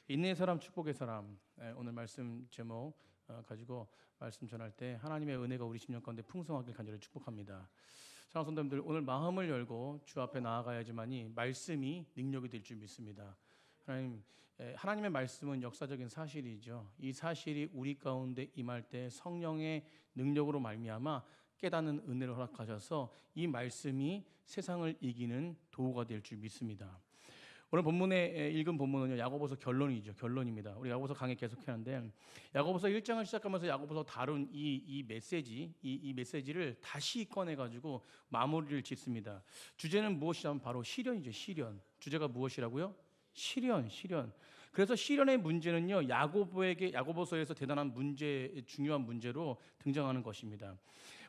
인내의 사람, 축복의 사람. 오늘 말씀 제목 가지고 말씀 전할 때 하나님의 은혜가 우리 심령 가운데 풍성하길 간절히 축복합니다. 사랑하는 성도님들, 오늘 마음을 열고 주 앞에 나아가야지만이 말씀이 능력이 될 줄 믿습니다. 하나님의 말씀은 역사적인 사실이죠. 이 사실이 우리 가운데 임할 때 성령의 능력으로 말미암아 깨닫는 은혜를 허락하셔서 이 말씀이 세상을 이기는 도구가 될 줄 믿습니다. 오늘 본문에 읽은 본문은요, 야고보서 결론입니다. 우리 야고보서 강의 계속하는데 야고보서 1장을 시작하면서 야고보서 다룬 이 메시지를 다시 꺼내가지고 마무리를 짓습니다. 주제는 무엇이냐면 바로 시련이죠. 시련. 주제가 무엇이라고요? 시련. 그래서 시련의 문제는요, 야고보서에서 대단한 중요한 문제로 등장하는 것입니다.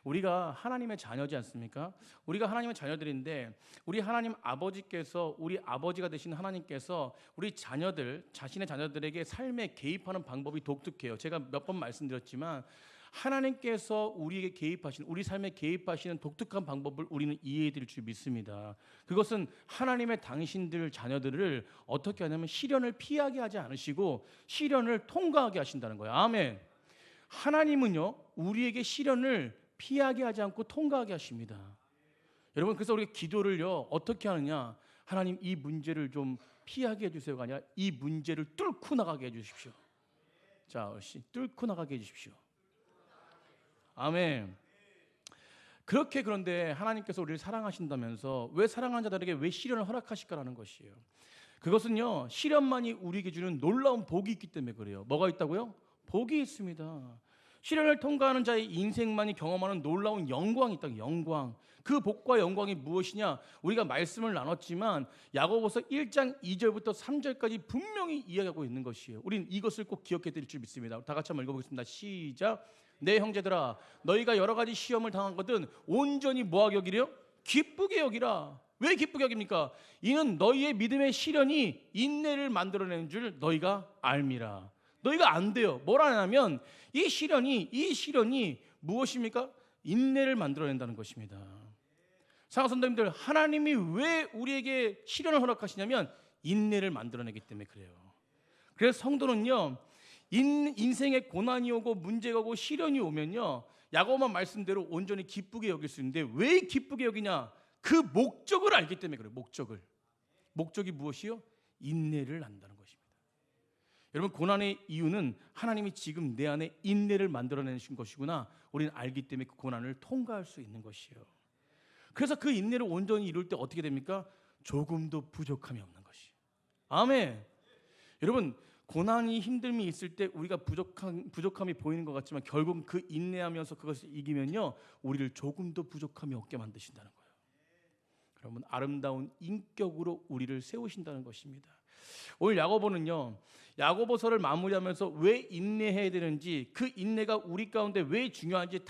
우리가 하나님의 자녀지 않습니까? 우리가 하나님의 자녀들인데 우리 하나님 아버지께서, 우리 아버지가 되신 하나님께서 우리 자신의 자녀들에게 삶에 개입하는 방법이 독특해요. 제가 몇 번 말씀드렸지만 하나님께서 우리에게 개입하시는, 우리 삶에 개입하시는 독특한 방법을 우리는 이해해 드릴 줄 믿습니다. 그것은 하나님의 당신들 자녀들을 어떻게 하냐면 시련을 피하게 하지 않으시고 시련을 통과하게 하신다는 거예요. 아멘. 하나님은요, 우리에게 시련을 피하게 하지 않고 통과하게 하십니다. 여러분, 그래서 우리가 기도를요, 어떻게 하느냐? 하나님, 이 문제를 좀 피하게 해주세요가 아니라 이 문제를 뚫고 나가게 해주십시오. 자, 뚫고 나가게 해주십시오. 아멘. 그런데 하나님께서 우리를 사랑하신다면서 왜 사랑하는 자들에게 왜 시련을 허락하실까라는 것이에요. 그것은요, 시련만이 우리에게 주는 놀라운 복이 있기 때문에 그래요. 뭐가 있다고요? 복이 있습니다. 시련을 통과하는 자의 인생만이 경험하는 놀라운 영광이 있다. 영광. 그 복과 영광이 무엇이냐? 우리가 말씀을 나눴지만 야고보서 1장 2절부터 3절까지 분명히 이야기하고 있는 것이에요. 우린 이것을 꼭 기억해 드릴 줄 믿습니다. 다 같이 한번 읽어보겠습니다. 시작. 내 형제들아, 너희가 여러 가지 시험을 당하거든 온전히 뭐하게 여기려? 기쁘게 여기라. 왜 기쁘게 여깁니까? 이는 너희의 믿음의 시련이 인내를 만들어내는 줄 너희가 알미라. 너희가 안 돼요. 뭐라 하냐면 이 시련이 무엇입니까? 인내를 만들어낸다는 것입니다. 사랑하는 성도님들, 하나님이 왜 우리에게 시련을 허락하시냐면 인내를 만들어내기 때문에 그래요. 그래서 성도는요, 인생에 고난이 오고 문제가 오고 시련이 오면요, 야고보 말씀대로 온전히 기쁘게 여길 수 있는데 왜 기쁘게 여기냐? 그 목적을 알기 때문에 그래요. 목적이 무엇이요? 인내를 한다는 것입니다. 여러분, 고난의 이유는 하나님이 지금 내 안에 인내를 만들어내신 것이구나, 우리는 알기 때문에 그 고난을 통과할 수 있는 것이요. 그래서 그 인내를 온전히 이룰 때 어떻게 됩니까? 조금도 부족함이 없는 것이요. 아멘. 여러분, 고난이 힘듦이 있을 때 우리가 부족함이 보이는 것 같지만 결국 그 인내하면서 그것을 이기면요, 우리를 조금도 부족함이 없게 만드신다는 거예요. 여러분, 아름다운 인격으로 우리를 세우신다는 것입니다. 오늘 야고보는요, 야고보서를 마무리하면서 왜 인내해야 되는지, 그 인내가 우리 가운데 왜 중요한지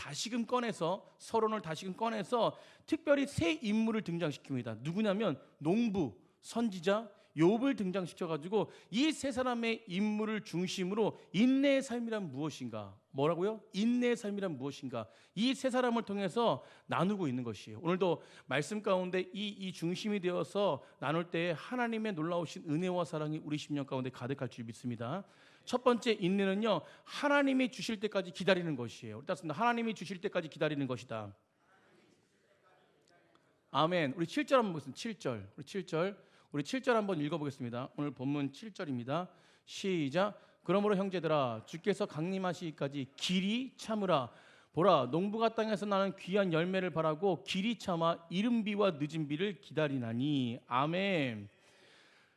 서론을 다시금 꺼내서 특별히 세 인물을 등장시킵니다. 누구냐면 농부, 선지자, 욥을 등장시켜가지고 이 세 사람의 인물을 중심으로 인내의 삶이란 무엇인가, 뭐라고요? 인내의 삶이란 무엇인가, 이 세 사람을 통해서 나누고 있는 것이에요. 오늘도 말씀 가운데 이 중심이 되어서 나눌 때 하나님의 놀라우신 은혜와 사랑이 우리 심령 가운데 가득할 줄 믿습니다. 첫 번째 인내는요, 하나님이 주실 때까지 기다리는 것이에요. 따뜻합니다. 하나님이 주실 때까지 기다리는 것이다. 아멘. 우리 7절 한번 보겠습니다. 7절. 우리 7절 한번 읽어보겠습니다. 오늘 본문 7절입니다. 시작. 그러므로 형제들아, 주께서 강림하시기까지 길이 참으라. 보라, 농부가 땅에서 나는 귀한 열매를 바라고 길이 참아 이른 비와 늦은 비를 기다리나니. 아멘.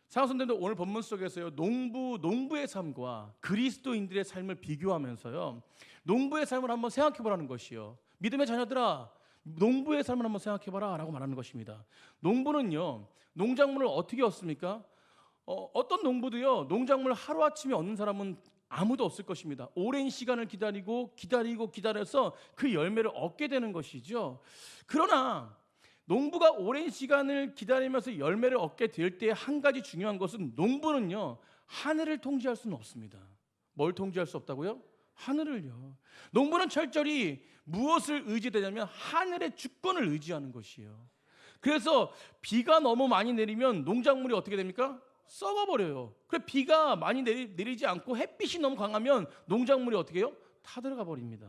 사랑하는 성도님들, 오늘 본문 속에서요, 농부의 삶과 그리스도인들의 삶을 비교하면서요, 농부의 삶을 한번 생각해 보라는 것이요. 믿음의 자녀들아, 농부의 삶을 한번 생각해봐라 라고 말하는 것입니다. 농부는요, 농작물을 어떻게 얻습니까? 어떤 농부도요, 농작물을 하루아침에 얻는 사람은 아무도 없을 것입니다. 오랜 시간을 기다려서 그 열매를 얻게 되는 것이죠. 그러나 농부가 오랜 시간을 기다리면서 열매를 얻게 될 때 한 가지 중요한 것은, 농부는요, 하늘을 통제할 수는 없습니다. 뭘 통제할 수 없다고요? 하늘을요. 농부는 철저히 무엇을 의지되냐면 하늘의 주권을 의지하는 것이에요. 그래서 비가 너무 많이 내리면 농작물이 어떻게 됩니까? 썩어버려요. 그래 비가 많이 내리지 않고 햇빛이 너무 강하면 농작물이 어떻게 해요? 타들어가 버립니다.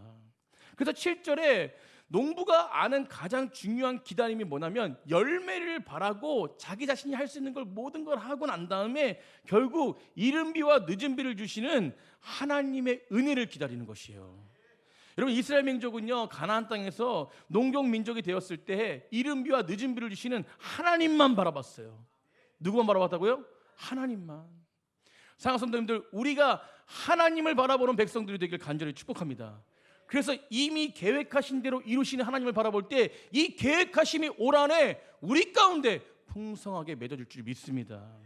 그래서 7절에 농부가 아는 가장 중요한 기다림이 뭐냐면 열매를 바라고 자기 자신이 할 수 있는 걸 모든 걸 하고 난 다음에 결국 이른 비와 늦은 비를 주시는 하나님의 은혜를 기다리는 것이에요. 여러분 이스라엘 민족은요 가나안 땅에서 농경 민족이 되었을 때 이른 비와 늦은 비를 주시는 하나님만 바라봤어요. 누구만 바라봤다고요? 하나님만. 사랑하는 성도님들, 우리가 하나님을 바라보는 백성들이 되길 간절히 축복합니다. 그래서 이미 계획하신 대로 이루시는 하나님을 바라볼 때 이 계획하심이 올 한해 우리 가운데 풍성하게 맺어질 줄 믿습니다.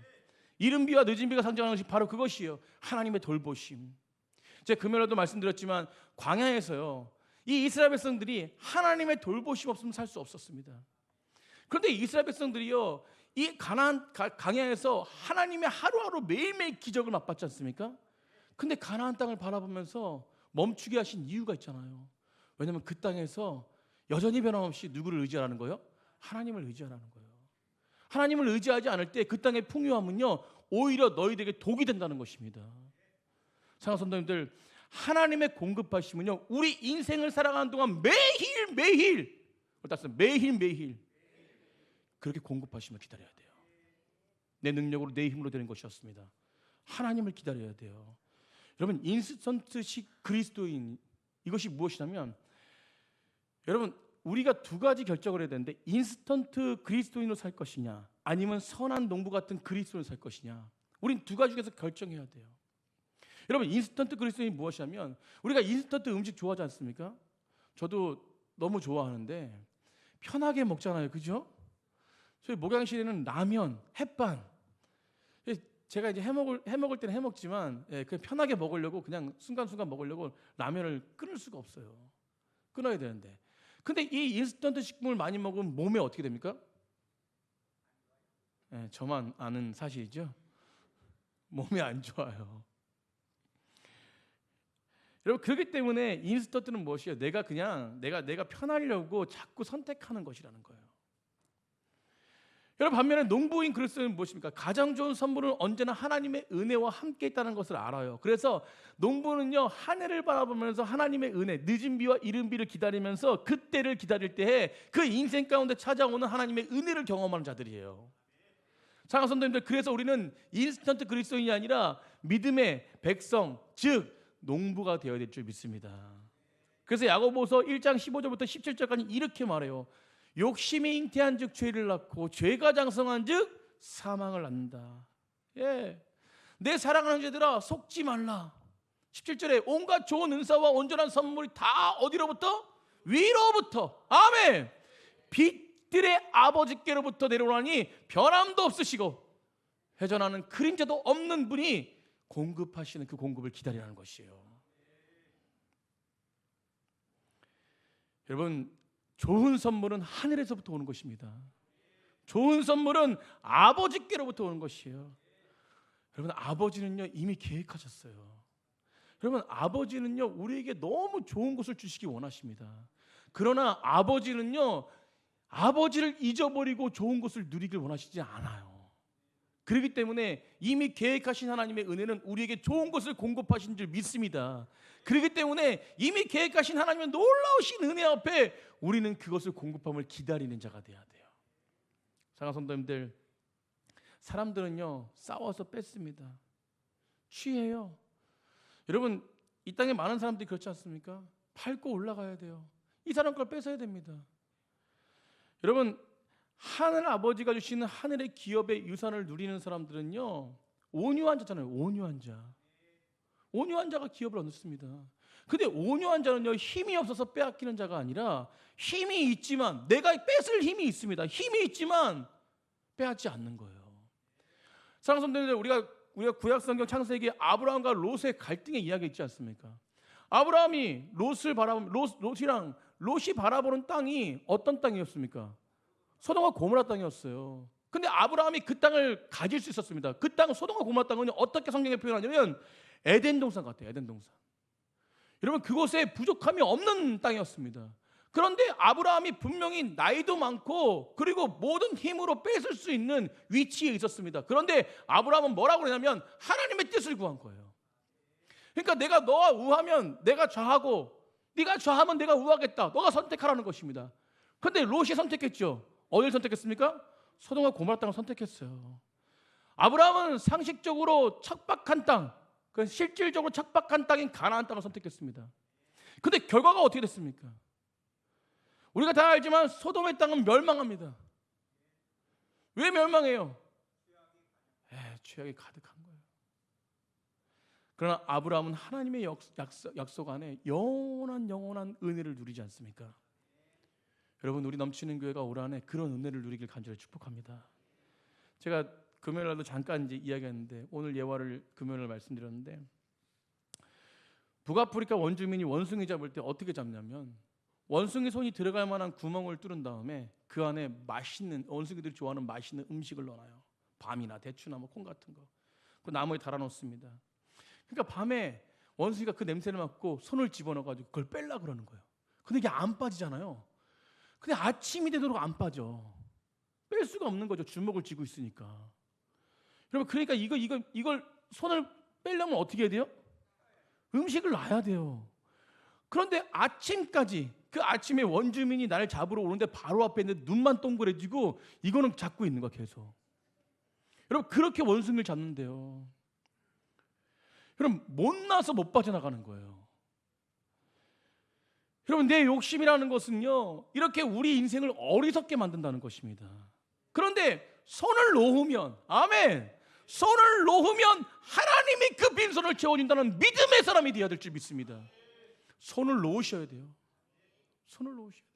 이른 비와 늦은 비가 상징하는 것이 바로 그것이에요. 하나님의 돌보심. 제가 금요일에도 말씀드렸지만 광야에서요 이 이스라엘 백성들이 하나님의 돌보심 없으면 살 수 없었습니다. 그런데 이스라엘 백성들이요 이 가나안 광야에서 하나님의 하루하루 매일매일 기적을 맛봤지 않습니까? 근데 가나안 땅을 바라보면서 멈추게 하신 이유가 있잖아요. 왜냐하면 그 땅에서 여전히 변함없이 누구를 의지하라는 거예요? 하나님을 의지하라는 거예요. 하나님을 의지하지 않을 때 그 땅의 풍요함은요 오히려 너희들에게 독이 된다는 것입니다. 사랑하는 성도님들, 하나님의 공급하심은요 우리 인생을 살아가는 동안 매일 그렇게 공급하심을 기다려야 돼요. 내 능력으로 내 힘으로 되는 것이었습니다. 하나님을 기다려야 돼요. 여러분 인스턴트식 그리스도인 이것이 무엇이냐면 여러분 우리가 두 가지 결정을 해야 되는데 인스턴트 그리스도인으로 살 것이냐 아니면 선한 농부 같은 그리스도인으로 살 것이냐 우린 두 가지 중에서 결정해야 돼요. 여러분 인스턴트 그리스도인이 무엇이냐면 우리가 인스턴트 음식 좋아하지 않습니까? 저도 너무 좋아하는데 편하게 먹잖아요. 그죠? 저희 목양실에는 라면, 햇반 제가 이제 해먹을 때는 해먹지만 그냥 편하게 먹으려고 그냥 순간순간 먹으려고 라면을 끊을 수가 없어요. 끊어야 되는데 근데 이 인스턴트 식품을 많이 먹으면 몸에 어떻게 됩니까? 저만 아는 사실이죠. 몸에 안 좋아요. 여러분 그렇기 때문에 인스턴트는 무엇이에요? 내가 편하려고 자꾸 선택하는 것이라는 거예요. 여러분 반면에 농부인 그리스도인은 무엇입니까? 가장 좋은 선물은 언제나 하나님의 은혜와 함께 있다는 것을 알아요. 그래서 농부는요 하늘을 바라보면서 하나님의 은혜, 늦은 비와 이른 비를 기다리면서 그때를 기다릴 때에 그 인생 가운데 찾아오는 하나님의 은혜를 경험하는 자들이에요. 사랑하는 성도님들, 그래서 우리는 인스턴트 그리스도인이 아니라 믿음의 백성, 즉 농부가 되어야 될 줄 믿습니다. 그래서 야고보서 1장 15절부터 17절까지 이렇게 말해요. 욕심이 잉태한 즉 죄를 낳고 죄가 장성한 즉 사망을 낳는다. 내 사랑하는 자들아 속지 말라. 17절에 온갖 좋은 은사와 온전한 선물이 다 어디로부터? 위로부터. 아멘. 빛들의 아버지께로부터 내려오나니 변함도 없으시고 회전하는 그림자도 없는 분이 공급하시는 그 공급을 기다리라는 것이에요. 여러분 좋은 선물은 하늘에서부터 오는 것입니다. 좋은 선물은 아버지께로부터 오는 것이에요. 여러분 아버지는요 이미 계획하셨어요. 여러분 아버지는요 우리에게 너무 좋은 것을 주시기 원하십니다. 그러나 아버지는요 아버지를 잊어버리고 좋은 것을 누리길 원하시지 않아요. 그렇기 때문에 이미 계획하신 하나님의 은혜는 우리에게 좋은 것을 공급하신 줄 믿습니다. 그렇기 때문에 이미 계획하신 하나님의 놀라우신 은혜 앞에 우리는 그것을 공급함을 기다리는 자가 돼야 돼요. 사랑하는 성도님들, 사람들은요 싸워서 뺏습니다. 취해요. 여러분 이 땅에 많은 사람들이 그렇지 않습니까? 밟고 올라가야 돼요. 이 사람 걸 뺏어야 됩니다. 여러분 하늘 아버지가 주시는 하늘의 기업의 유산을 누리는 사람들은요 온유한 자잖아요. 온유한 자가 기업을 얻습니다. 근데 온유한 자는요 힘이 없어서 빼앗기는 자가 아니라 힘이 있지만 내가 뺏을 힘이 있습니다. 힘이 있지만 빼앗지 않는 거예요. 사랑하는 성도님들, 우리가 구약 성경 창세기에 아브라함과 롯의 갈등의 이야기 있지 않습니까? 아브라함이 롯이 바라보는 땅이 어떤 땅이었습니까? 소돔과 고모라 땅이었어요. 근데 아브라함이 그 땅을 가질 수 있었습니다. 그 땅 소돔과 고모라 땅은 어떻게 성경에 표현하냐면 에덴 동산 같아요. 에덴 동산. 여러분 그곳에 부족함이 없는 땅이었습니다. 그런데 아브라함이 분명히 나이도 많고 그리고 모든 힘으로 뺏을 수 있는 위치에 있었습니다. 그런데 아브라함은 뭐라고 그러냐면 하나님의 뜻을 구한 거예요. 그러니까 내가 너와 우하면 내가 좌하고 네가 좌하면 내가 우하겠다. 너가 선택하라는 것입니다. 그런데 롯이 선택했죠. 어디를 선택했습니까? 소돔과 고모라 땅을 선택했어요. 아브라함은 상식적으로 척박한 땅, 실질적으로 척박한 땅인 가나안 땅을 선택했습니다. 근데 결과가 어떻게 됐습니까? 우리가 다 알지만 소돔의 땅은 멸망합니다. 왜 멸망해요? 죄악이 가득한 거예요. 그러나 아브라함은 하나님의 약속 안에 영원한 은혜를 누리지 않습니까? 여러분, 우리 넘치는 교회가 올 한해 그런 은혜를 누리길 간절히 축복합니다. 제가 금요일 날도 잠깐 이제 이야기했는데 오늘 예화를 금요일 날 말씀드렸는데, 북아프리카 원주민이 원숭이 잡을 때 어떻게 잡냐면 원숭이 손이 들어갈 만한 구멍을 뚫은 다음에 그 안에 맛있는, 원숭이들이 좋아하는 맛있는 음식을 넣어놔요. 밤이나 대추나 뭐 콩 같은 거. 그 나무에 달아놓습니다. 그러니까 밤에 원숭이가 그 냄새를 맡고 손을 집어넣어가지고 그걸 뺄라 그러는 거예요. 근데 이게 안 빠지잖아요. 근데 아침이 되도록 안 빠져. 뺄 수가 없는 거죠. 주먹을 쥐고 있으니까. 여러분, 그러니까 이걸 손을 빼려면 어떻게 해야 돼요? 음식을 놔야 돼요. 그런데 아침까지, 그 아침에 원주민이 나를 잡으러 오는데 바로 앞에 있는데 눈만 동그래지고 이거는 잡고 있는 거야 계속. 여러분, 그렇게 원숭이를 잡는데요. 여러분, 못나서 못 빠져나가는 거예요. 여러분, 내 욕심이라는 것은요, 이렇게 우리 인생을 어리석게 만든다는 것입니다. 그런데 손을 놓으면, 아멘, 손을 놓으면 하나님이 그 빈손을 채워준다는 믿음의 사람이 되어야 될 줄 믿습니다. 손을 놓으셔야 돼요. 손을 놓으셔야 돼요.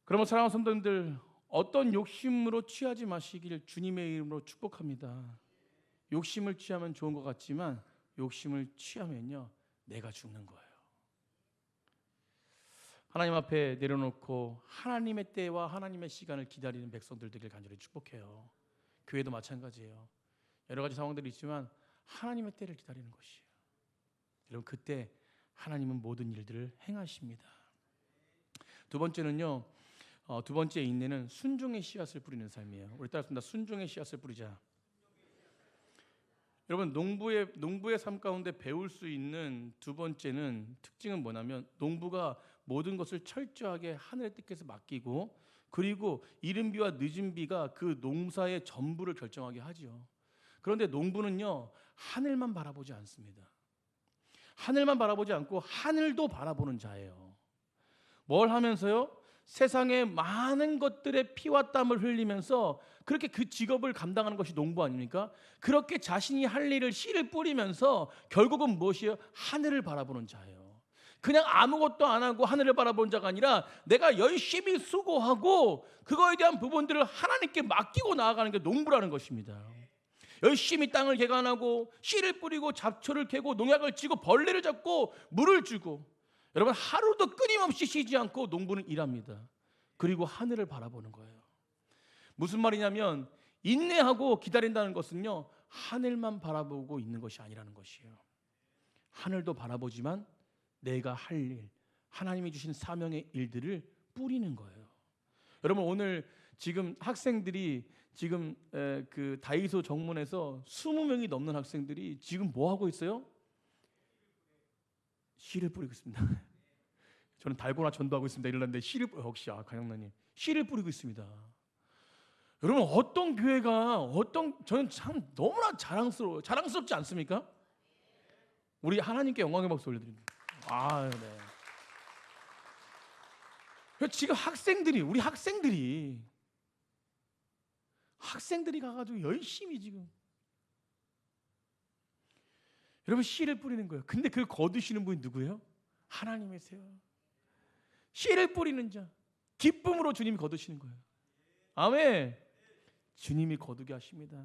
그러면 사랑하는 성도님들, 어떤 욕심으로 취하지 마시길 주님의 이름으로 축복합니다. 욕심을 취하면 좋은 것 같지만 욕심을 취하면요, 내가 죽는 거예요. 하나님 앞에 내려놓고 하나님의 때와 하나님의 시간을 기다리는 백성들 되길 간절히 축복해요. 교회도 마찬가지예요. 여러 가지 상황들이 있지만 하나님의 때를 기다리는 것이에요. 여러분, 그때 하나님은 모든 일들을 행하십니다. 두 번째는요, 두 번째 인내는 순종의 씨앗을 뿌리는 삶이에요. 우리 따라합니다. 순종의 씨앗을 뿌리자. 여러분, 농부의 삶 가운데 배울 수 있는 두 번째는 특징은 뭐냐면, 농부가 모든 것을 철저하게 하늘의 뜻께서 맡기고, 그리고 이른 비와 늦은 비가 그 농사의 전부를 결정하게 하죠. 그런데 농부는요, 하늘만 바라보지 않습니다. 하늘만 바라보지 않고 하늘도 바라보는 자예요. 뭘 하면서요? 세상의 많은 것들의 피와 땀을 흘리면서 그렇게 그 직업을 감당하는 것이 농부 아닙니까? 그렇게 자신이 할 일을 씨를 뿌리면서 결국은 무엇이에요? 하늘을 바라보는 자예요. 그냥 아무것도 안 하고 하늘을 바라보는 자가 아니라 내가 열심히 수고하고 그거에 대한 부분들을 하나님께 맡기고 나아가는 게 농부라는 것입니다. 열심히 땅을 개간하고 씨를 뿌리고 잡초를 캐고 농약을 치고 벌레를 잡고 물을 주고, 여러분, 하루도 끊임없이 쉬지 않고 농부는 일합니다. 그리고 하늘을 바라보는 거예요. 무슨 말이냐면, 인내하고 기다린다는 것은요, 하늘만 바라보고 있는 것이 아니라는 것이에요. 하늘도 바라보지만 내가 할 일, 하나님이 주신 사명의 일들을 뿌리는 거예요. 여러분, 오늘 지금 학생들이 지금 그 다이소 정문에서 20명이 넘는 학생들이 지금 뭐 하고 있어요? 씨를 뿌리고 있습니다. 저는 달고나 전도하고 있습니다. 이러는데 씨를 역시 강영란님 씨를 뿌리고 있습니다. 여러분, 어떤 교회가 저는 참 너무나 자랑스럽지 않습니까? 우리 하나님께 영광의 박수 올려드립니다. 네. 지금 우리 학생들이 가가지고 열심히 지금 여러분 씨를 뿌리는 거예요. 근데 그걸 거두시는 분이 누구예요? 하나님이세요. 씨를 뿌리는 자, 기쁨으로 주님이 거두시는 거예요. 아멘. 주님이 거두게 하십니다.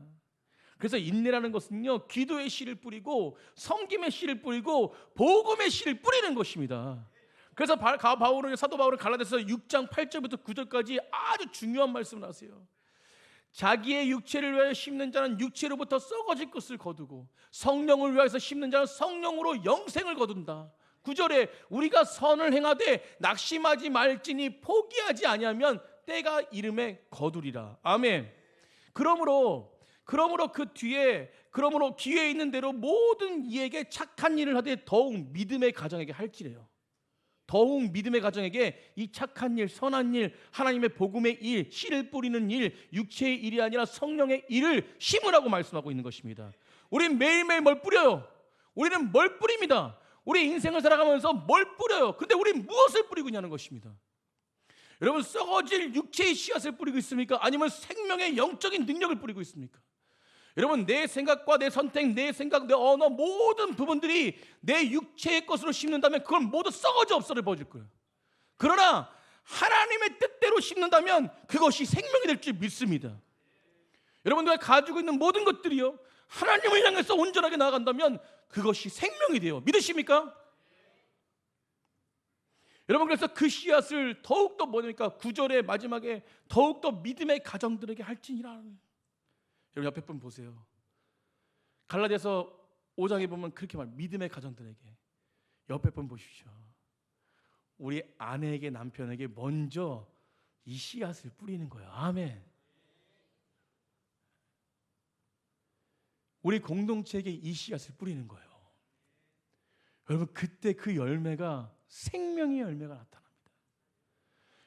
그래서 인내라는 것은요, 기도의 씨를 뿌리고 섬김의 씨를 뿌리고 복음의 씨를 뿌리는 것입니다. 그래서 사도 바울은 갈라디아서 6장 8절부터 9절까지 아주 중요한 말씀을 하세요. 자기의 육체를 위하여 심는 자는 육체로부터 썩어질 것을 거두고 성령을 위하여서 심는 자는 성령으로 영생을 거둔다. 9절에 우리가 선을 행하되 낙심하지 말지니 포기하지 아니하면 때가 이름에 거두리라. 아멘. 그러므로 그 뒤에 기회 있는 대로 모든 이에게 착한 일을 하되 더욱 믿음의 가정에게 할지래요. 더욱 믿음의 가정에게 이 착한 일, 선한 일, 하나님의 복음의 일, 씨를 뿌리는 일, 육체의 일이 아니라 성령의 일을 심으라고 말씀하고 있는 것입니다. 우리는 매일매일 뭘 뿌려요? 우리는 뭘 뿌립니다. 우리 인생을 살아가면서 뭘 뿌려요? 근데 우리는 무엇을 뿌리고 있냐는 것입니다. 여러분, 썩어질 육체의 씨앗을 뿌리고 있습니까? 아니면 생명의 영적인 능력을 뿌리고 있습니까? 여러분, 내 생각과 내 선택, 내 생각, 내 언어 모든 부분들이 내 육체의 것으로 심는다면 그건 모두 썩어져 없어져 버릴 거예요. 그러나 하나님의 뜻대로 심는다면 그것이 생명이 될 줄 믿습니다. 여러분들가 가지고 있는 모든 것들이요, 하나님을 향해서 온전하게 나아간다면 그것이 생명이 돼요. 믿으십니까? 여러분, 그래서 그 씨앗을 더욱더 뭐니까 9절의 마지막에 더욱더 믿음의 가정들에게 할지니라. 여러분, 옆에 분 보세요. 갈라디아서 5장에 보면 그렇게 말, 믿음의 가정들에게. 옆에 분 보십시오. 우리 아내에게, 남편에게 먼저 이 씨앗을 뿌리는 거예요. 아멘. 우리 공동체에게 이 씨앗을 뿌리는 거예요. 여러분, 그때 그 열매가 생명의 열매가 나타납니다.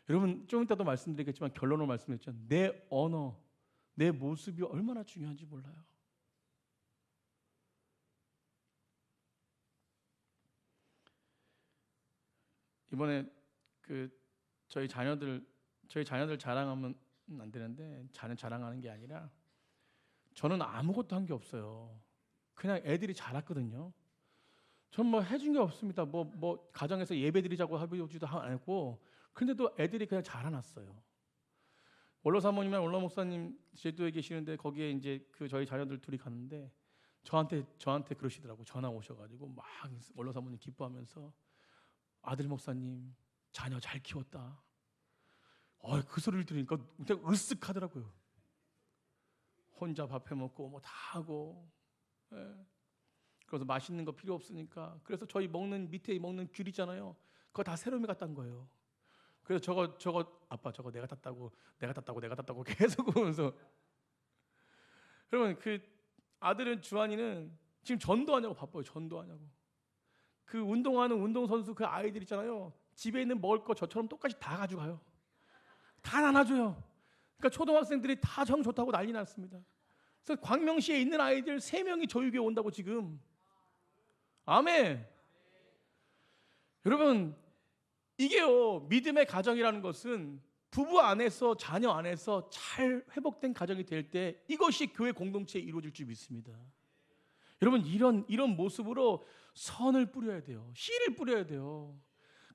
여러분, 좀 이따도 말씀드리겠지만 결론으로 말씀드렸죠. 내 언어, 내 모습이 얼마나 중요한지 몰라요. 이번에 저희 자녀들 자랑하면 안 되는데, 자랑하는 게 아니라 저는 아무것도 한 게 없어요. 그냥 애들이 자랐거든요. 전 뭐 해준 게 없습니다. 뭐 가정에서 예배 드리자고 하지도 않았고, 근데도 애들이 그냥 자라났어요. 원로 사모님이랑 원로 목사님 제주도에 계시는데 거기에 이제 저희 자녀들 둘이 갔는데 저한테 그러시더라고. 전화 오셔가지고 막 원로 사모님 기뻐하면서 아들 목사님 자녀 잘 키웠다. 그 소리를 들으니까 되게 으쓱하더라고요. 혼자 밥 해 먹고 뭐 다 하고. 예. 그래서 맛있는 거 필요 없으니까. 그래서 저희 밑에 먹는 귤 있잖아요. 그거 다 새로미 갖다 온 거예요. 그래서 저거 아빠 저거 내가 땄다고 계속 보면서. 그러면 그 아들은 주한이는 지금 전도하냐고 바빠요. 전도하냐고. 그 운동하는 운동선수 그 아이들 있잖아요. 집에 있는 먹을 거 저처럼 똑같이 다 가져가요. 다 나눠줘요. 그러니까 초등학생들이 다 정 좋다고 난리 났습니다. 그래서 광명시에 있는 아이들 3명이 저희 교회 온다고 지금. 아멘. 여러분, 이게요, 믿음의 가정이라는 것은 부부 안에서, 자녀 안에서 잘 회복된 가정이 될 때 이것이 교회 공동체에 이루어질 줄 믿습니다. 여러분, 이런 모습으로 선을 뿌려야 돼요. 씨를 뿌려야 돼요.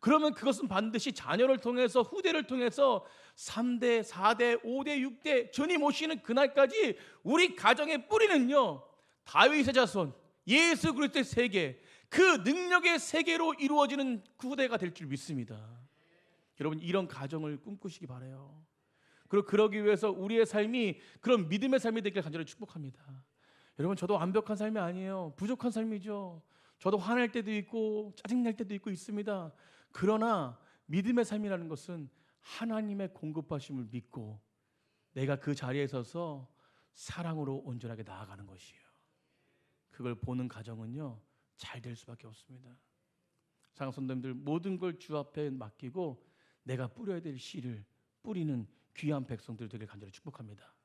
그러면 그것은 반드시 자녀를 통해서, 후대를 통해서 3대, 4대, 5대, 6대 주님 오시는 그날까지 우리 가정의 뿌리는요, 다윗의 자손, 예수 그리스도의 세계, 그 능력의 세계로 이루어지는 그 후대가 될 줄 믿습니다. 여러분, 이런 가정을 꿈꾸시기 바라요. 그리고 그러기 위해서 우리의 삶이 그런 믿음의 삶이 되길 간절히 축복합니다. 여러분, 저도 완벽한 삶이 아니에요. 부족한 삶이죠. 저도 화날 때도 있고 짜증날 때도 있습니다. 그러나 믿음의 삶이라는 것은 하나님의 공급하심을 믿고 내가 그 자리에 서서 사랑으로 온전하게 나아가는 것이에요. 그걸 보는 가정은요, 잘 될 수밖에 없습니다. 사랑하는 성도님들, 모든 걸 주 앞에 맡기고 내가 뿌려야 될 씨를 뿌리는 귀한 백성들 되길 간절히 축복합니다.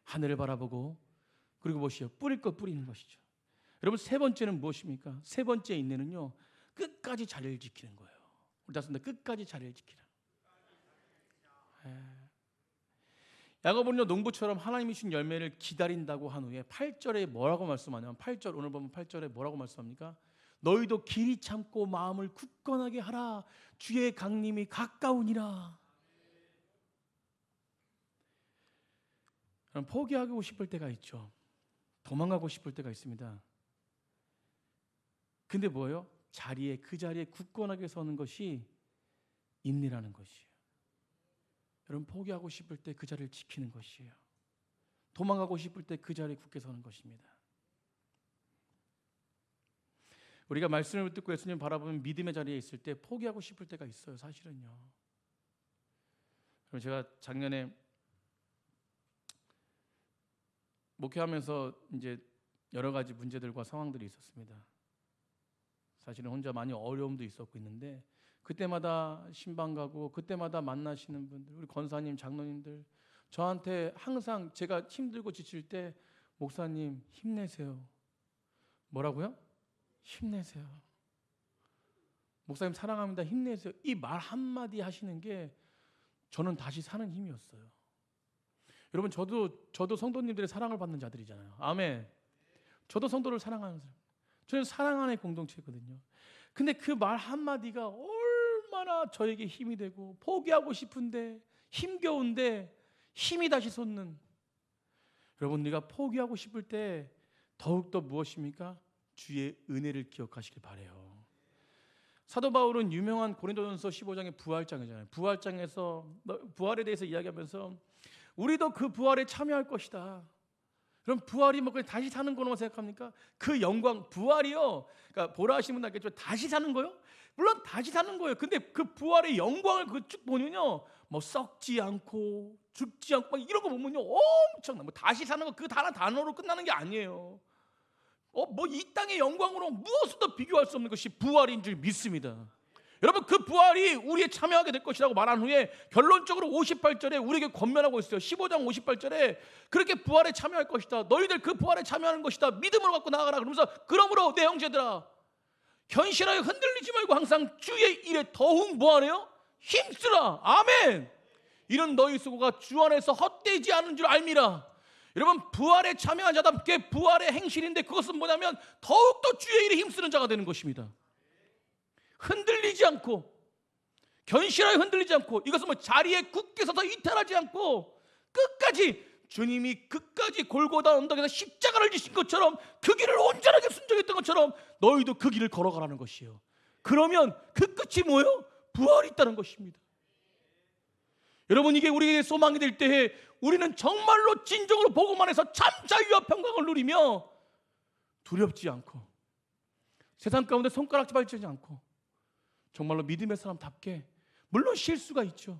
하늘을 바라보고, 그리고 무엇이요? 뿌릴 것 뿌리는 것이죠. 여러분, 3번째는 무엇입니까? 3번째 인내는요, 끝까지 자리를 지키는 거예요. 우리 다섯들 끝까지 자리를 지키라. 야고보는요, 농부처럼 하나님이 주신 열매를 기다린다고 한 후에 8절에 뭐라고 말씀하냐면, 8절, 오늘 보면 8절에 뭐라고 말씀합니까? 너희도 길이 참고 마음을 굳건하게 하라. 주의 강림이 가까우니라. 포기하고 싶을 때가 있죠. 도망가고 싶을 때가 있습니다. 근데 뭐예요? 그 자리에 굳건하게 서는 것이 인내라는 것이에요. 여러분, 포기하고 싶을 때 그 자리를 지키는 것이에요. 도망가고 싶을 때 그 자리에 굳게 서는 것입니다. 우리가 말씀을 듣고 예수님 바라보면 믿음의 자리에 있을 때 포기하고 싶을 때가 있어요. 사실은요. 그럼 제가 작년에 목회하면서 이제 여러 가지 문제들과 상황들이 있었습니다. 사실은 혼자 많이 어려움도 있었고 있는데 그때마다 신방 가고 그때마다 만나시는 분들, 우리 권사님, 장로님들 저한테 항상 제가 힘들고 지칠 때 목사님 힘내세요. 뭐라고요? 힘내세요. 목사님 사랑합니다. 힘내세요. 이 말 한마디 하시는 게 저는 다시 사는 힘이었어요. 여러분 저도 성도님들의 사랑을 받는 자들이잖아요. 아멘. 저도 성도를 사랑하는 사람. 저는 사랑 안의 공동체거든요. 근데 그 말 한마디가 얼마나 저에게 힘이 되고 포기하고 싶은데 힘겨운데 힘이 다시 솟는. 여러분 네가 포기하고 싶을 때 더욱더 무엇입니까? 주의 은혜를 기억하시길 바라요. 사도 바울은 유명한 고린도전서 15장의 부활장이잖아요. 부활장에서 부활에 대해서 이야기하면서 우리도 그 부활에 참여할 것이다. 그럼 부활이 뭐 그냥 다시 사는 거로만 생각합니까? 그 영광, 부활이요. 그러니까 보라 하시는 분 알겠죠? 다시 사는 거요? 물론 다시 사는 거예요. 근데 그 부활의 영광을 그 쭉 보면요, 뭐 썩지 않고 죽지 않고 막 이런 거 보면요, 엄청나. 뭐 다시 사는 거 그 단어로 끝나는 게 아니에요. 뭐 이 땅의 영광으로 무엇도 비교할 수 없는 것이 부활인 줄 믿습니다. 여러분 그 부활이 우리에 참여하게 될 것이라고 말한 후에 결론적으로 58절에 우리에게 권면하고 있어요. 15장 58절에 그렇게 부활에 참여할 것이다. 너희들 그 부활에 참여하는 것이다. 믿음으로 갖고 나아가라. 그러면서 그러므로 내 형제들아 견실하여 흔들리지 말고 항상 주의 일에 더욱 뭐하래요? 힘쓰라. 아멘. 이는 너희 수고가 주 안에서 헛되지 않은 줄 알미라. 여러분 부활에 참여한 자답게 부활의 행실인데 그것은 뭐냐면 더욱더 주의 일에 힘쓰는 자가 되는 것입니다. 흔들리지 않고 견실하게 흔들리지 않고 이것은 뭐 자리에 굳게 서서 이탈하지 않고 끝까지 주님이 끝까지 골고다 언덕에서 십자가를 지신 것처럼 그 길을 온전하게 순종했던 것처럼 너희도 그 길을 걸어가라는 것이에요. 그러면 그 끝이 뭐예요? 부활이 있다는 것입니다. 여러분 이게 우리에게 소망이 될 때에 우리는 정말로 진정으로 복음 안에서 참 자유와 평강을 누리며 두렵지 않고 세상 가운데 손가락질 밟지 않고 정말로 믿음의 사람답게 물론 실수가 있죠.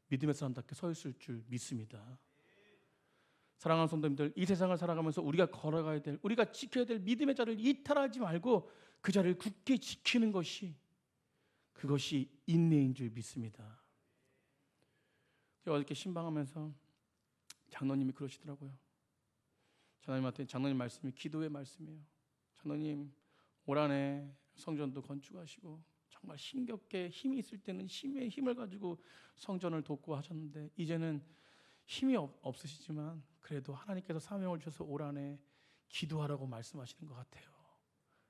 믿음의 사람답게 서 있을 줄 믿습니다. 사랑하는 성도님들 이 세상을 살아가면서 우리가 걸어가야 될 우리가 지켜야 될 믿음의 자리를 이탈하지 말고 그 자리를 굳게 지키는 것이 그것이 인내인 줄 믿습니다. 제가 어저께 신방하면서 장로님이 그러시더라고요. 장로님 말씀이 기도의 말씀이에요. 장로님 올 한해 성전도 건축하시고 정말 힘겹게 힘이 있을 때는 힘을 가지고 성전을 돕고 하셨는데 이제는 힘이 없으시지만 그래도 하나님께서 사명을 주셔서 올 한해 기도하라고 말씀하시는 것 같아요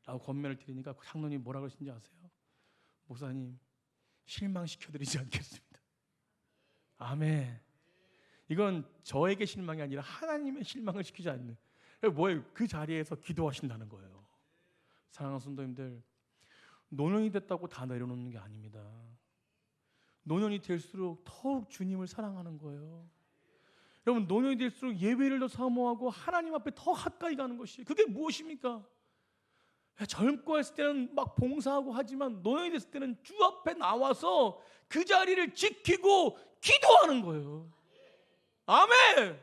라고 권면을 드리니까 장로님 뭐라 그러신지 아세요? 목사님 실망시켜드리지 않겠습니다. 아멘. 이건 저에게 실망이 아니라 하나님의 실망을 시키지 않는 뭐예요? 그 자리에서 기도하신다는 거예요. 사랑하는 성도님들 노년이 됐다고 다 내려놓는 게 아닙니다. 노년이 될수록 더욱 주님을 사랑하는 거예요. 여러분 노년이 될수록 예배를 더 사모하고 하나님 앞에 더 가까이 가는 것이 그게 무엇입니까? 젊고 했을 때는 막 봉사하고 하지만 노년이 됐을 때는 주 앞에 나와서 그 자리를 지키고 기도하는 거예요. 아멘.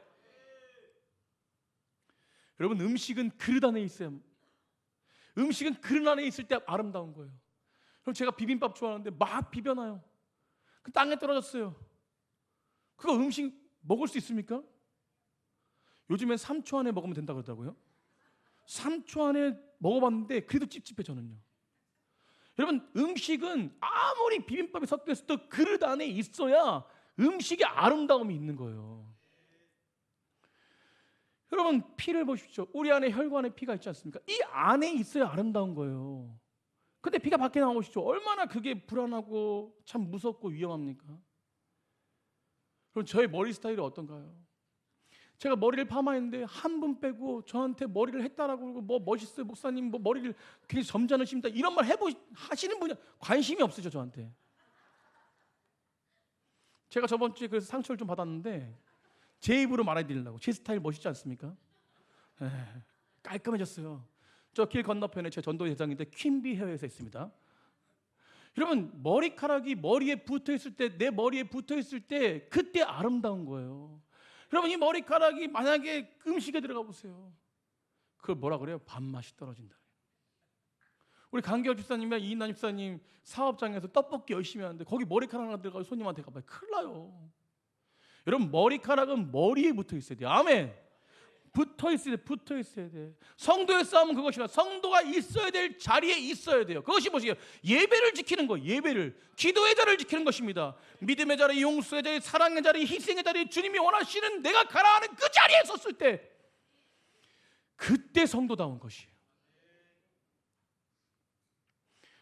여러분 음식은 그릇 안에 있어요. 음식은 그릇 안에 있을 때 아름다운 거예요. 그럼 제가 비빔밥 좋아하는데 막 비벼놔요. 그 땅에 떨어졌어요. 그거 음식 먹을 수 있습니까? 요즘엔 3초 안에 먹으면 된다고 그러더라고요. 3초 안에 먹어봤는데 그래도 찝찝해 저는요. 여러분 음식은 아무리 비빔밥이 섞여있어도 그릇 안에 있어야 음식의 아름다움이 있는 거예요. 여러분 피를 보십시오. 우리 안에 혈관에 피가 있지 않습니까? 이 안에 있어야 아름다운 거예요. 근데 피가 밖에 나오시죠. 얼마나 그게 불안하고 참 무섭고 위험합니까? 그럼 저의 머리 스타일이 어떤가요? 제가 머리를 파마했는데 한 분 빼고 저한테 머리를 했다라고 그러고 뭐 멋있어요 목사님 뭐 머리를 굉장히 점잖으십니다 이런 말 하시는 분이 관심이 없으죠 저한테. 제가 저번 주에 그래서 상처를 좀 받았는데 제 입으로 말해드리려고. 제 스타일 멋있지 않습니까? 에, 깔끔해졌어요. 저 길 건너편에 제 전도 대장인데 퀸비 헤어에서 있습니다. 여러분, 머리카락이 머리에 붙어 있을 때, 내 머리에 붙어 있을 때 그때 아름다운 거예요. 여러분, 이 머리카락이 만약에 음식에 들어가 보세요. 그걸 뭐라 그래요? 밥맛이 떨어진다. 우리 강기호 집사님이랑 이인남 집사님 사업장에서 떡볶이 열심히 하는데 거기 머리카락 하나 들어가서 손님한테 가봐요. 큰일 나요. 여러분, 머리카락은 머리에 붙어 있어야 돼요. 아멘. 붙어 있어야 돼. 붙어 있어야 돼. 성도의 싸움은 그것이라. 성도가 있어야 될 자리에 있어야 돼요. 그것이 무엇이에요? 예배를 지키는 거예요. 예배를. 기도의 자리를 지키는 것입니다. 믿음의 자리, 용서의 자리, 사랑의 자리, 희생의 자리, 주님이 원하시는 내가 가라 하는 그 자리에 섰을 때 그때 성도다운 것이에요.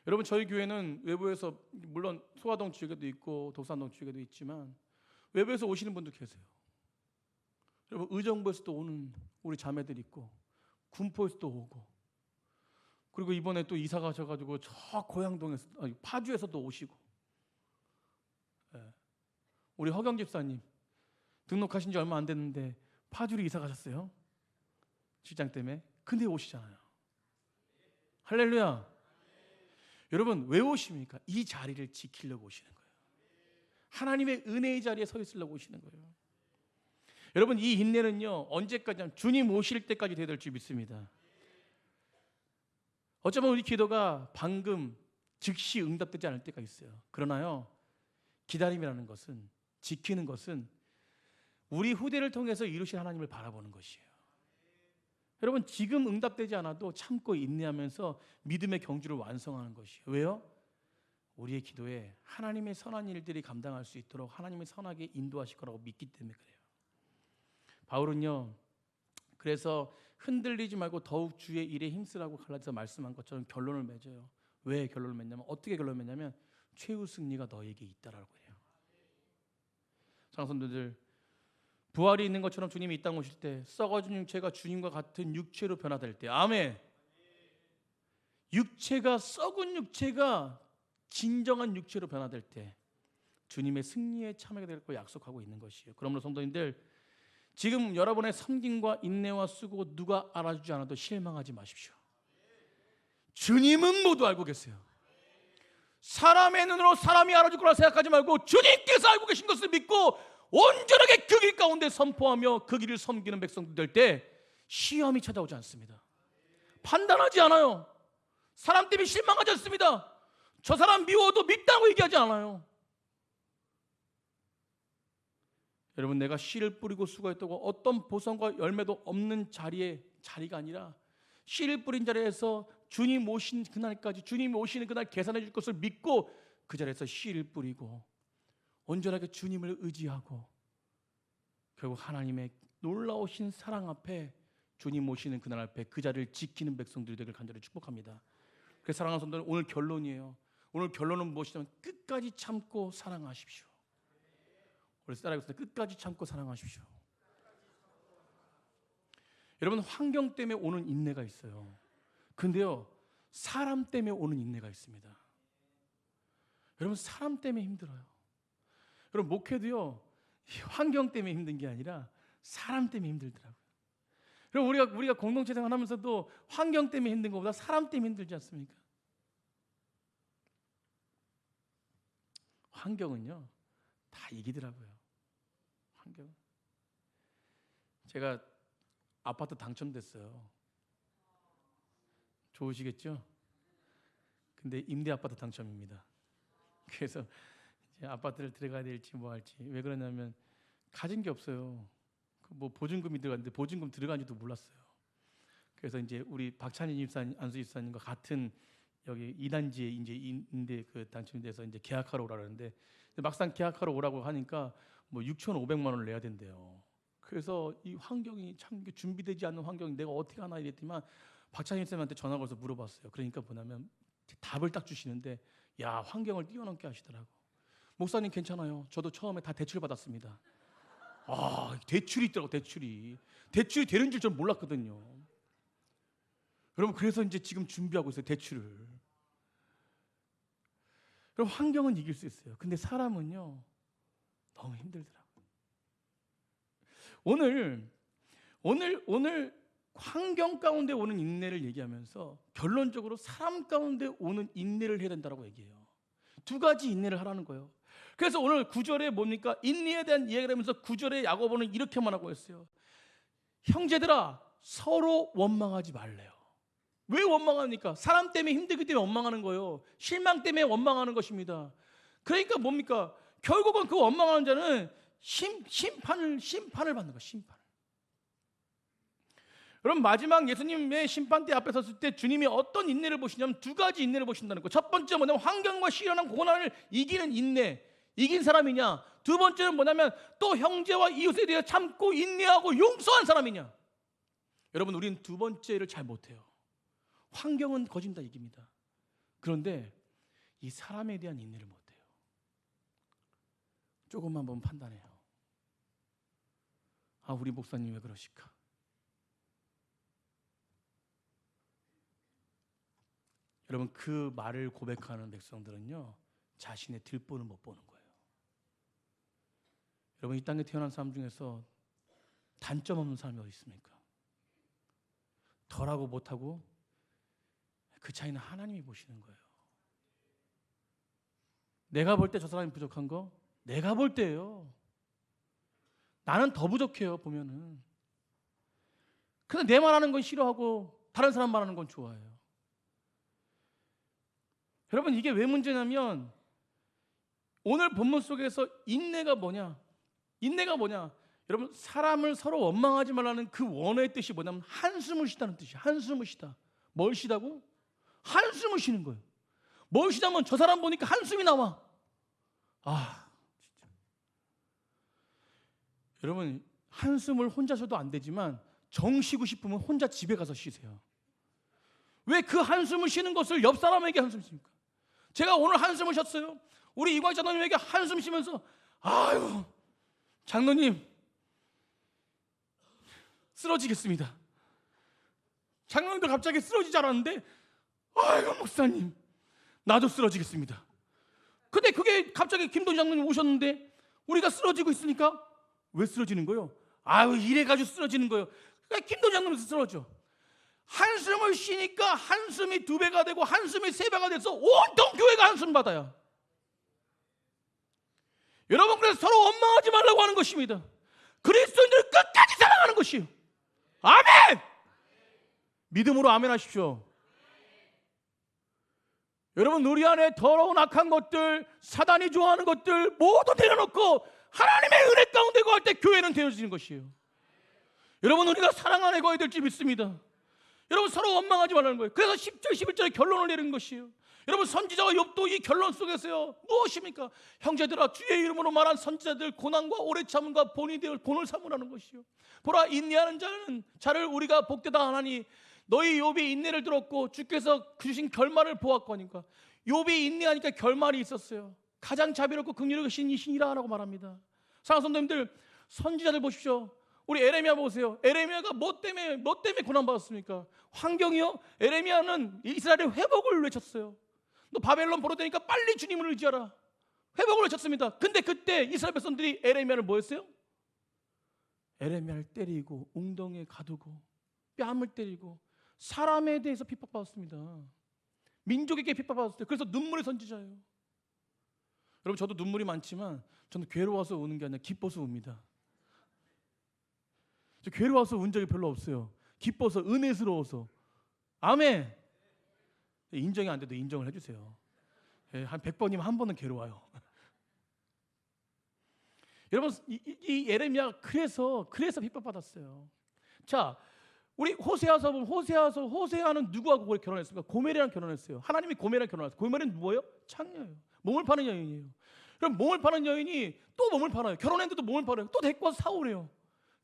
여러분, 저희 교회는 외부에서 물론 소화동 지역에도 있고 독산동 지역에도 있지만 외부에서 오시는 분도 계세요. 여러분, 의정부에서도 오는 우리 자매들이 있고 군포에서도 오고, 그리고 이번에 또 이사 가셔가지고 저 고양동에서 파주에서도 오시고. 우리 허경 집사님 등록하신 지 얼마 안 됐는데 파주로 이사 가셨어요. 직장 때문에. 근데 오시잖아요. 할렐루야. 여러분, 왜 오십니까? 이 자리를 지키려고 오시는 거예요. 하나님의 은혜의 자리에 서 있으려고 오시는 거예요. 여러분, 이 인내는요, 언제까지, 주님 오실 때까지 되어야 될 줄 믿습니다. 어쩌면 우리 기도가 방금 즉시 응답되지 않을 때가 있어요. 그러나요, 기다림이라는 것은, 지키는 것은 우리 후대를 통해서 이루신 하나님을 바라보는 것이에요. 여러분, 지금 응답되지 않아도 참고 인내하면서 믿음의 경주를 완성하는 것이에요. 왜요? 우리의 기도에 하나님의 선한 일들이 감당할 수 있도록 하나님이 선하게 인도하실 거라고 믿기 때문에 그래요. 바울은요, 그래서 흔들리지 말고 더욱 주의 일에 힘쓰라고 갈라디아서 말씀한 것처럼 결론을 맺어요. 왜 결론을 맺냐면, 어떻게 결론을 맺냐면 최후 승리가 너에게 있다라고 해요. 장성도들, 부활이 있는 것처럼 주님이 이 땅 오실 때 썩어진 육체가 주님과 같은 육체로 변화될 때, 아멘. 육체가, 썩은 육체가 진정한 육체로 변화될 때 주님의 승리에 참여하게 될 걸 약속하고 있는 것이에요. 그러므로 성도님들, 지금 여러분의 섬김과 인내와 수고 누가 알아주지 않아도 실망하지 마십시오. 주님은 모두 알고 계세요. 사람의 눈으로 사람이 알아줄 거라 생각하지 말고 주님께서 알고 계신 것을 믿고 온전하게 그 길 가운데 선포하며 그 길을 섬기는 백성들 될 때 시험이 찾아오지 않습니다. 판단하지 않아요. 사람 때문에 실망하지 않습니다. 저 사람 미워도 밉다고 얘기하지 않아요. 여러분, 내가 씨를 뿌리고 수고했다고 어떤 보상과 열매도 없는 자리가 아니라 씨를 뿌린 자리에서 주님 오신 그날까지, 주님이 오시는 그날 계산해 줄 것을 믿고 그 자리에서 씨를 뿌리고 온전하게 주님을 의지하고 결국 하나님의 놀라우신 사랑 앞에, 주님 오시는 그날 앞에 그 자리를 지키는 백성들이 되길 간절히 축복합니다. 그래서 사랑하는 성도들, 오늘 결론이에요. 오늘 결론은 무엇이냐면 끝까지 참고 사랑하십시오. 우리 따라하겠습니다. 끝까지 참고 사랑하십시오. 여러분, 환경 때문에 오는 인내가 있어요. 근데요, 사람 때문에 오는 인내가 있습니다. 여러분, 사람 때문에 힘들어요. 여러분, 목회도요, 환경 때문에 힘든 게 아니라 사람 때문에 힘들더라고요. 여러분, 우리가 공동체 생활하면서도 환경 때문에 힘든 것보다 사람 때문에 힘들지 않습니까? 환경은요, 다 이기더라고요. 환경. 제가 아파트 당첨됐어요. 좋으시겠죠? 근데 임대 아파트 당첨입니다. 그래서 이제 아파트를 들어가야 될지 뭐 할지. 왜 그러냐면 가진 게 없어요. 뭐 보증금이 들어갔는데 보증금 들어간지도 몰랐어요. 그래서 이제 우리 박찬희 집사님, 안수 집사님과 같은 여기 2단지에 이제 임대 그 당첨이 돼서 이제 계약하러 오라 그러는데 막상 계약하러 오라고 하니까 뭐 6,500만 원을 내야 된대요. 그래서 이 환경이 참 준비되지 않는 환경이 내가 어떻게 하나 이랬더니만 박찬희 쌤한테 전화 걸어서 물어봤어요. 그러니까 뭐냐면 답을 딱 주시는데, 야, 환경을 뛰어넘게 하시더라고. 목사님 괜찮아요. 저도 처음에 다 대출 받았습니다. 아, 대출이 있더라고. 대출이 되는 줄 전 몰랐거든요. 여러분, 그래서 이제 지금 준비하고 있어요. 대출을. 여러분, 환경은 이길 수 있어요. 근데 사람은요, 너무 힘들더라고요. 오늘 환경 가운데 오는 인내를 얘기하면서 결론적으로 사람 가운데 오는 인내를 해야 된다고 얘기해요. 두 가지 인내를 하라는 거예요. 그래서 오늘 9절에 뭡니까? 인내에 대한 이야기를 하면서 9절에 야고보는 이렇게만 하고 있어요. 형제들아, 서로 원망하지 말래요. 왜 원망합니까? 사람 때문에 힘들기 때문에 원망하는 거예요. 실망 때문에 원망하는 것입니다. 그러니까 뭡니까? 결국은 그 원망하는 자는 심판을 받는 거예요. 심판을. 여러분, 마지막 예수님의 심판대 앞에 섰을 때 주님이 어떤 인내를 보시냐면 두 가지 인내를 보신다는 거예요. 첫 번째 뭐냐면 환경과 시련한 고난을 이기는 인내, 이긴 사람이냐. 두 번째는 뭐냐면 또 형제와 이웃에 대해 참고 인내하고 용서한 사람이냐. 여러분, 우리는 두 번째를 잘 못해요. 환경은 거진 다 이깁니다. 그런데 이 사람에 대한 인내를 못해요. 조금만 보면 판단해요. 아, 우리 목사님 왜 그러실까? 여러분, 그 말을 고백하는 백성들은요, 자신의 뒷본을 못 보는 거예요. 여러분, 이 땅에 태어난 사람 중에서 단점 없는 사람이 어디 있습니까? 덜하고 못하고 그 차이는 하나님이 보시는 거예요. 내가 볼 때 저 사람이 부족한 거 내가 볼 때예요. 나는 더 부족해요, 보면은. 근데 내 말하는 건 싫어하고 다른 사람 말하는 건 좋아해요. 여러분, 이게 왜 문제냐면 오늘 본문 속에서 인내가 뭐냐? 여러분, 사람을 서로 원망하지 말라는 그 원어의 뜻이 뭐냐면 한숨을 쉬다는 뜻이에요. 한숨을 쉬다. 뭘 쉬다고? 한숨을 쉬는 거예요. 뭘 쉬다면 저 사람 보니까 한숨이 나와. 아, 진짜. 여러분, 한숨을 혼자 쉬어도 안 되지만 정 쉬고 싶으면 혼자 집에 가서 쉬세요. 왜 그 한숨을 쉬는 것을 옆 사람에게 한숨 쉽니까? 제가 오늘 한숨을 쉬었어요. 우리 이광희 장로님에게 한숨 쉬면서 아유, 장로님 쓰러지겠습니다. 장로님도 갑자기 쓰러지지 않았는데 아이고, 목사님 나도 쓰러지겠습니다. 근데 그게 갑자기 김동희 장로님 오셨는데 우리가 쓰러지고 있으니까 왜 쓰러지는 거예요? 아유, 이래가지고 쓰러지는 거예요. 그러니까 김동희 장로님 쓰러져. 한숨을 쉬니까 한숨이 2배가 되고 한숨이 3배가 돼서 온통 교회가 한숨 받아요. 여러분, 그래서 서로 원망하지 말라고 하는 것입니다. 그리스도인들을 끝까지 사랑하는 것이에요. 아멘! 믿음으로 아멘 하십시오. 여러분, 우리 안에 더러운 악한 것들, 사단이 좋아하는 것들 모두 내려놓고 하나님의 은혜 가운데 거할 때 교회는 되어지는 것이에요. 여러분, 우리가 사랑 안에 거해야 될지 믿습니다. 여러분, 서로 원망하지 말라는 거예요. 그래서 10절 11절에 결론을 내리는 것이에요. 여러분, 선지자와 욥도 이 결론 속에서요, 무엇입니까? 형제들아, 주의 이름으로 말한 선지자들 고난과 오래 참음과 본이 되어 본을 삼으라는 것이요. 보라, 인내하는 자를 우리가 복되다 하나니 너희 욥이 인내를 들었고 주께서 주신 결말을 보았거니와. 욥이 인내하니까 결말이 있었어요. 가장 자비롭고 긍휼하신 이시니라라고 말합니다. 사랑하는 성도님들, 선지자들 보십시오. 우리 에레미야 보세요. 에레미야가 뭐 때문에 고난 받았습니까? 환경이요. 에레미야는 이스라엘의 회복을 외쳤어요. 너 바벨론 보러 다니까 빨리 주님을 의지하라. 회복을 외쳤습니다. 근데 그때 이스라엘 백성들이 에레미야를 뭐 했어요? 에레미야를 때리고 웅덩이에 가두고 뺨을 때리고 사람에 대해서 핍박받았습니다. 민족에게 핍박받았어요. 그래서 눈물의 선지자예요. 여러분, 저도 눈물이 많지만 저는 괴로워서 우는 게 아니라 기뻐서 웁니다. 저 괴로워서 운 적이 별로 없어요. 기뻐서, 은혜스러워서. 아멘. 인정이 안 돼도 인정을 해주세요. 한 100번이면 한 번은 괴로워요. 여러분, 이 에레미야 그래서 핍박받았어요. 자, 우리 호세아서 보면 호세아는 누구하고 결혼했습니까? 고멜이랑 결혼했어요. 하나님이 고멜이랑 결혼했어요. 고멜은 누구예요? 창녀예요. 몸을 파는 여인이에요. 그럼 몸을 파는 여인이 또 몸을 팔아요. 결혼했는데도 몸을 팔아요. 또 데리고 와서 사오래요.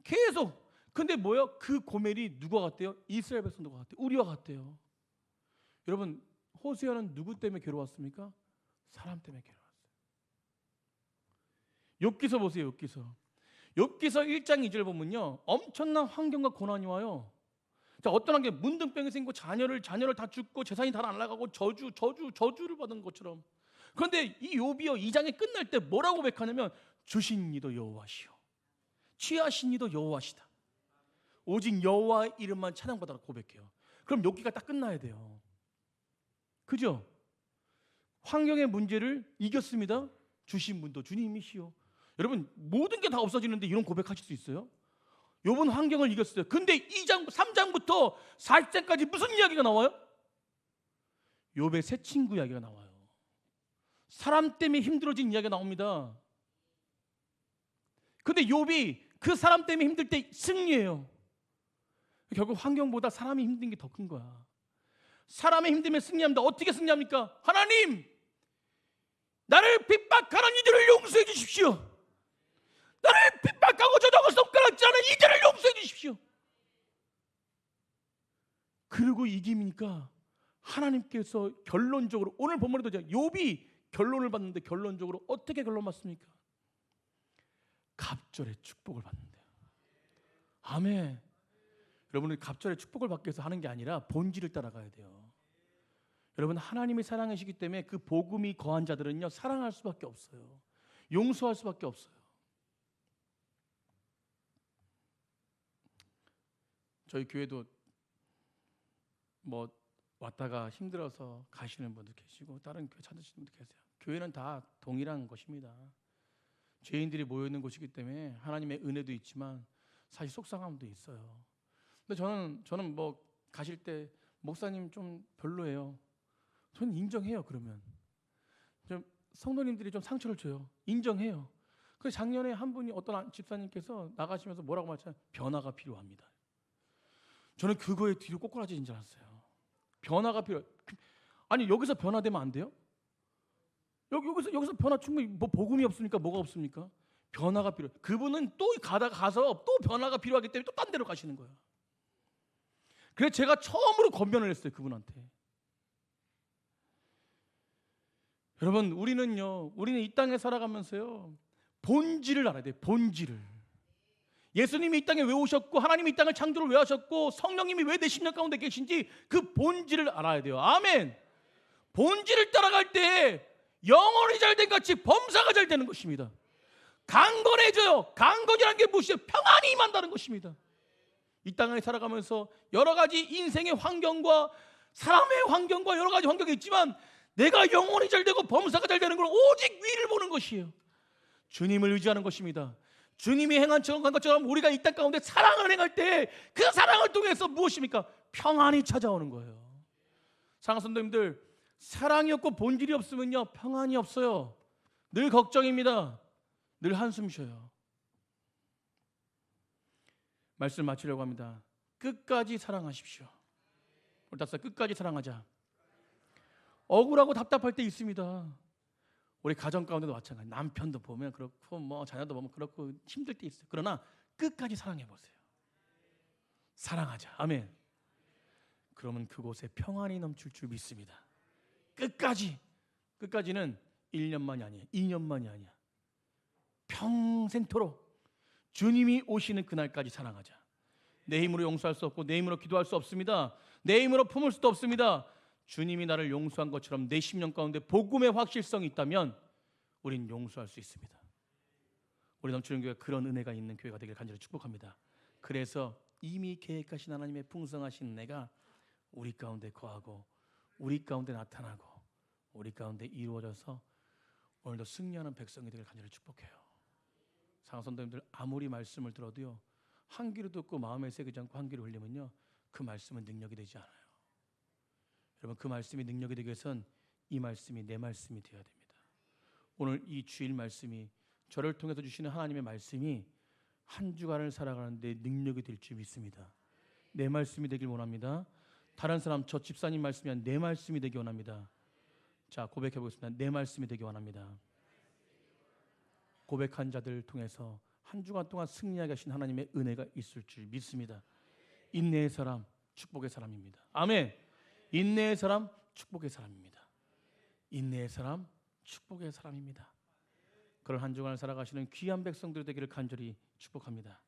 계속. 근데 뭐예요? 그 고멜이 누가 같대요? 이스라엘 백성들과 같대요. 우리와 같대요. 여러분, 호세아는 누구 때문에 괴로웠습니까? 사람 때문에 괴로웠어요. 욥기서 보세요. 욥기서 1장 2절 보면요, 엄청난 환경과 고난이 와요. 자, 어떤 게 문둥병이 생기고 자녀를 다 죽고 재산이 다 날아가고 저주를 받은 것처럼. 그런데 이 욥이요 2장이 끝날 때 뭐라고 고백하냐면 주신 이도 여호와시오. 취하신 이도 여호와시다. 오직 여호와의 이름만 찬양받아라 고백해요. 그럼 욥기가 딱 끝나야 돼요. 그죠? 환경의 문제를 이겼습니다. 주신 분도 주님이시요. 여러분 모든 게 다 없어지는데 이런 고백하실 수 있어요? 욥은 환경을 이겼어요. 근데 2장, 3장부터 40장까지 무슨 이야기가 나와요? 욥의 새 친구 이야기가 나와요. 사람 때문에 힘들어진 이야기가 나옵니다. 근데 욥이 그 사람 때문에 힘들 때 승리해요. 결국 환경보다 사람이 힘든 게 더 큰 거야. 사람이 힘들면 승리합니다. 어떻게 승리합니까? 하나님, 나를 핍박하는 이들을 용서해 주십시오. 나를 핍박하고 저저고 손가락질 하는 이들을 용서해 주십시오. 그리고 이기니까 하나님께서 결론적으로 오늘 본문에도 욥이 결론을 받는데 결론적으로 어떻게 결론 받습니까? 갑절의 축복을 받는데요. 아멘. 여러분은 갑절의 축복을 받기 위해서 하는 게 아니라 본질을 따라가야 돼요. 여러분 하나님이 사랑하시기 때문에 그 복음이 거한 자들은요 사랑할 수밖에 없어요. 용서할 수밖에 없어요. 저희 교회도 뭐 왔다가 힘들어서 가시는 분도 계시고 다른 교회 찾으시는 분도 계세요. 교회는 다 동일한 것입니다. 죄인들이 모여 있는 곳이기 때문에 하나님의 은혜도 있지만 사실 속상함도 있어요. 근데 저는 뭐 가실 때 목사님 좀 별로예요. 저는 인정해요. 그러면 좀 성도님들이 좀 상처를 줘요. 인정해요. 그 작년에 한 분이 어떤 집사님께서 나가시면서 뭐라고 말했잖아요. 변화가 필요합니다. 저는 그거에 뒤로 꼬꾸라지는 줄 알았어요. 변화가 필요. 아니 여기서 변화되면 안 돼요? 여기서 변화 충분히 뭐 복음이 없습니까? 뭐가 없습니까? 변화가 필요. 그분은 또 가서 또 변화가 필요하기 때문에 또 딴 데로 가시는 거예요. 그래서 제가 처음으로 권면을 했어요. 그분한테. 여러분 우리는 이 땅에 살아가면서요 본질을 알아야 돼요. 본질을. 예수님이 이 땅에 왜 오셨고 하나님이 이 땅을 창조를 왜 하셨고 성령님이 왜 내 심령 가운데 계신지 그 본질을 알아야 돼요. 아멘. 본질을 따라갈 때 영혼이 잘된 같이 범사가 잘 되는 것입니다. 강건해져요. 강건이라는 게 무엇이에요? 평안이 임한다는 것입니다. 이 땅에 살아가면서 여러 가지 인생의 환경과 사람의 환경과 여러 가지 환경이 있지만 내가 영혼이 잘 되고 범사가 잘 되는 건 오직 위를 보는 것이에요. 주님을 의지하는 것입니다. 주님이 행한 것처럼 우리가 이 땅 가운데 사랑을 행할 때 그 사랑을 통해서 무엇입니까? 평안이 찾아오는 거예요. 사랑하는 성도님들, 사랑이 없고 본질이 없으면요 평안이 없어요. 늘 걱정입니다. 늘 한숨 쉬어요. 말씀 마치려고 합니다. 끝까지 사랑하십시오. 우리 다섯 끝까지 사랑하자. 억울하고 답답할 때 있습니다. 우리 가정 가운데도 마찬가지. 남편도 보면 그렇고 뭐 자녀도 보면 그렇고 힘들 때 있어요. 그러나 끝까지 사랑해 보세요. 사랑하자. 아멘. 그러면 그곳에 평안이 넘칠 줄 믿습니다. 끝까지는 1년만이 아니에요. 2년만이 아니야. 평생토록 주님이 오시는 그날까지 사랑하자. 내 힘으로 용서할 수 없고 내 힘으로 기도할 수 없습니다. 내 힘으로 품을 수도 없습니다. 주님이 나를 용서한 것처럼 내 심령 가운데 복음의 확실성이 있다면 우린 용서할 수 있습니다. 우리 넘치는 교회가 그런 은혜가 있는 교회가 되기를 간절히 축복합니다. 그래서 이미 계획하신 하나님의 풍성하신 은혜가 우리 가운데 거하고 우리 가운데 나타나고 우리 가운데 이루어져서 오늘도 승리하는 백성이 되기를 간절히 축복해요. 사랑하는 성도님들, 아무리 말씀을 들어도요 한 귀로 듣고 마음에 새기지 않고 한 귀로 흘리면요 그 말씀은 능력이 되지 않아요. 여러분 그 말씀이 능력이 되기 위해선 이 말씀이 내 말씀이 되어야 됩니다. 오늘 이 주일 말씀이 저를 통해서 주시는 하나님의 말씀이 한 주간을 살아가는데 능력이 될 줄 믿습니다. 내 말씀이 되길 원합니다. 다른 사람 저 집사님 말씀이 아니라 내 말씀이 되기 원합니다. 자 고백해 보겠습니다. 내 말씀이 되기 원합니다. 고백한 자들을 통해서 한 주간 동안 승리하게 하신 하나님의 은혜가 있을 줄 믿습니다. 인내의 사람 축복의 사람입니다. 아멘. 인내의 사람 축복의 사람입니다. 인내의 사람 축복의 사람입니다. 그런 한 주간을 살아가시는 귀한 백성들 되기를 간절히 축복합니다.